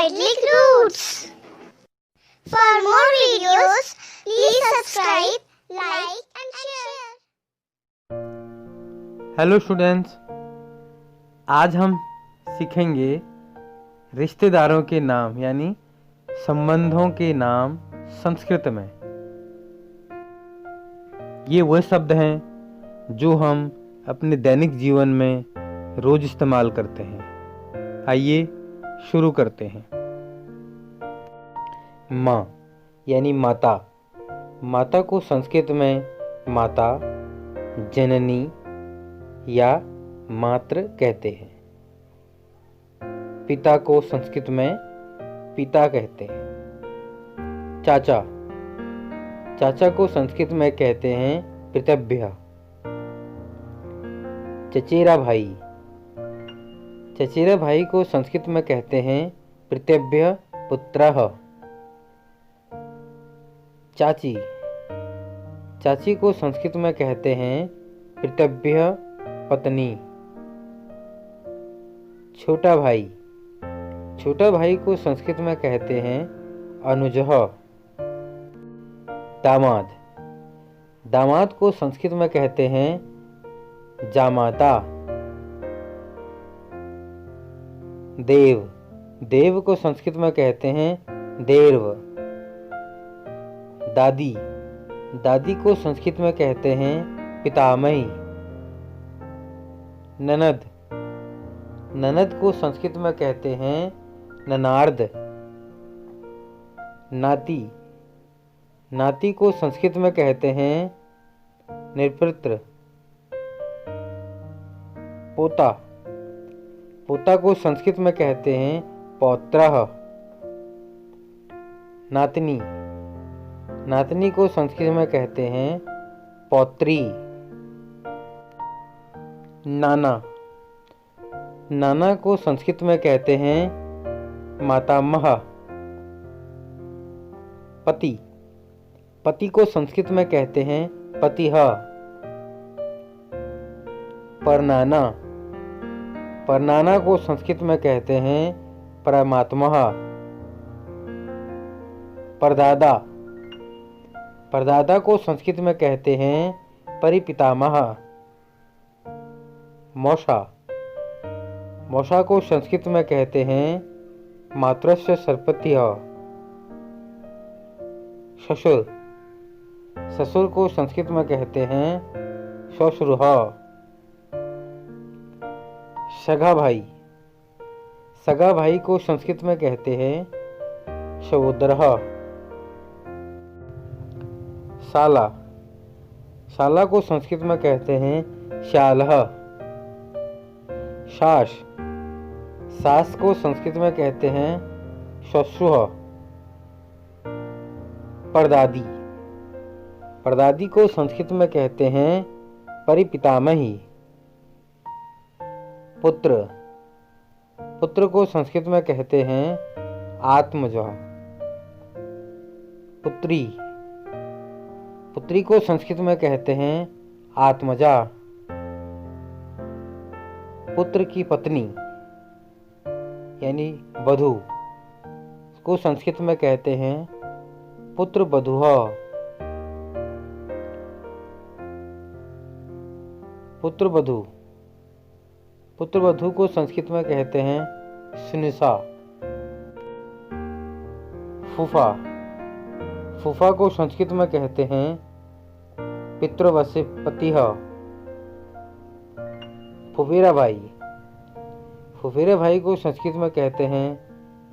Idyllic Roots. For more videos, please subscribe, like and share. Hello students, आज हम सीखेंगे रिश्तेदारों के नाम यानी संबंधों के नाम संस्कृत में। ये वह शब्द हैं जो हम अपने दैनिक जीवन में रोज इस्तेमाल करते हैं। आइए शुरू करते हैं। माँ यानी माता। माता को संस्कृत में माता, जननी या मातृ कहते हैं। पिता को संस्कृत में पिता कहते हैं। चाचा, चाचा को संस्कृत में कहते हैं पितृभ्य। चचेरा भाई, चचेरा भाई को संस्कृत में कहते हैं पितृभ्य पुत्रः। चाची, चाची को संस्कृत में कहते हैं पितृभ्य पत्नी। छोटा भाई, छोटा भाई को संस्कृत में कहते हैं अनुजः। दामाद, दामाद को संस्कृत में कहते हैं जामाता। देव, देव को संस्कृत में कहते हैं देव। दादी, दादी को संस्कृत में कहते हैं पितामही। ननद, ननद को संस्कृत में कहते हैं ननार्द। नाती, नाती को संस्कृत में कहते हैं निरपुत्र। पोता, पोता को संस्कृत में कहते हैं पौत्रः। नातनी, नातनी को संस्कृत में कहते हैं पौत्री। नाना, नाना को संस्कृत में कहते हैं मातामह। पति, पति को संस्कृत में कहते हैं पतिः। परनाना, परनाना को संस्कृत में कहते हैं परमात्मा। परदादा, परदादा को संस्कृत में कहते हैं परिपितामह। मौसा, मौसा को संस्कृत में कहते हैं मातृस्य सर्पत्यः। ससुर, ससुर को संस्कृत में कहते हैं श्वशुरः। सगा भाई, सगा भाई को संस्कृत में कहते हैं सहोदरः। साला, साला को संस्कृत में कहते हैं शालः। सास, सास को संस्कृत में कहते हैं श्वश्रुः। परदादी, परदादी को संस्कृत में कहते हैं परिपितामही। पुत्र, पुत्र को संस्कृत में कहते हैं आत्मजः। पुत्री, पुत्री को संस्कृत में कहते हैं आत्मजा। पुत्र की पत्नी यानी वधू को संस्कृत में कहते हैं पुत्र वधूः। पुत्र वधू, पुत्र वधू को संस्कृत में कहते हैं सुनिसा। फूफा, फूफा को संस्कृत में कहते हैं पितृवशपतिः। फुफेरा भाई, फुफेरा भाई को संस्कृत में कहते हैं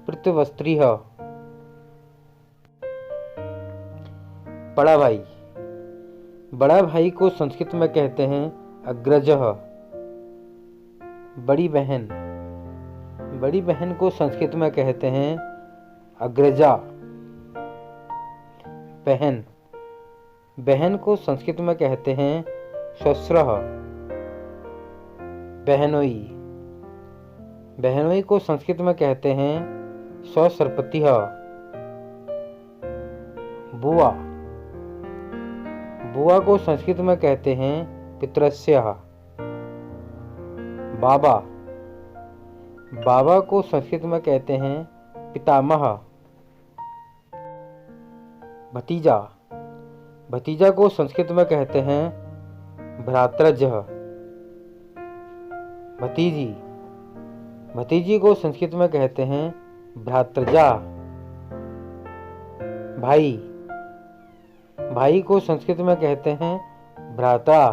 पितृवस्त्रीः। बड़ा भाई, बड़ा भाई को संस्कृत में कहते हैं अग्रजः। बड़ी बहन, बड़ी बहन को संस्कृत में कहते हैं अग्रजा। बहन, बहन को संस्कृत में कहते हैं श्वश्रः। बहनोई, बहनोई को संस्कृत में कहते हैं स्वसर्पतिः। बुआ, बुआ को संस्कृत में कहते हैं पितृस्यः। बाबा, बाबा को संस्कृत में कहते हैं पितामह। भतीजा, भतीजा को संस्कृत में कहते हैं भ्रातृज। भतीजी, भतीजी को संस्कृत में कहते हैं भ्रातृजा। भाई, भाई को संस्कृत में कहते हैं भ्राता।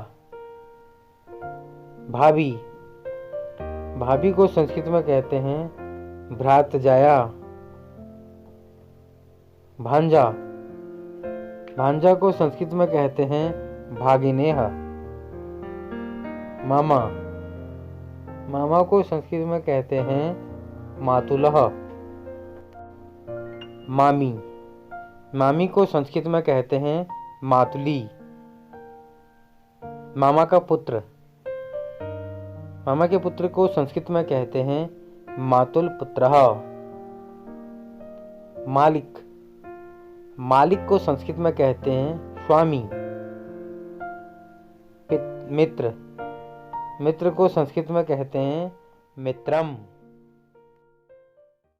भाभी, भाभी को संस्कृत में कहते हैं भ्रातजाया। भांजा, भांजा को संस्कृत में कहते हैं भागिनेह। मामा, मामा को संस्कृत में कहते हैं मातुलः। मामी, मामी को संस्कृत में कहते हैं मातुली। मामा का पुत्र, मामा के पुत्र को संस्कृत में कहते हैं मातुल पुत्रः। मालिक, मालिक को संस्कृत में कहते हैं स्वामी। मित्र, मित्र को संस्कृत में कहते हैं मित्रम।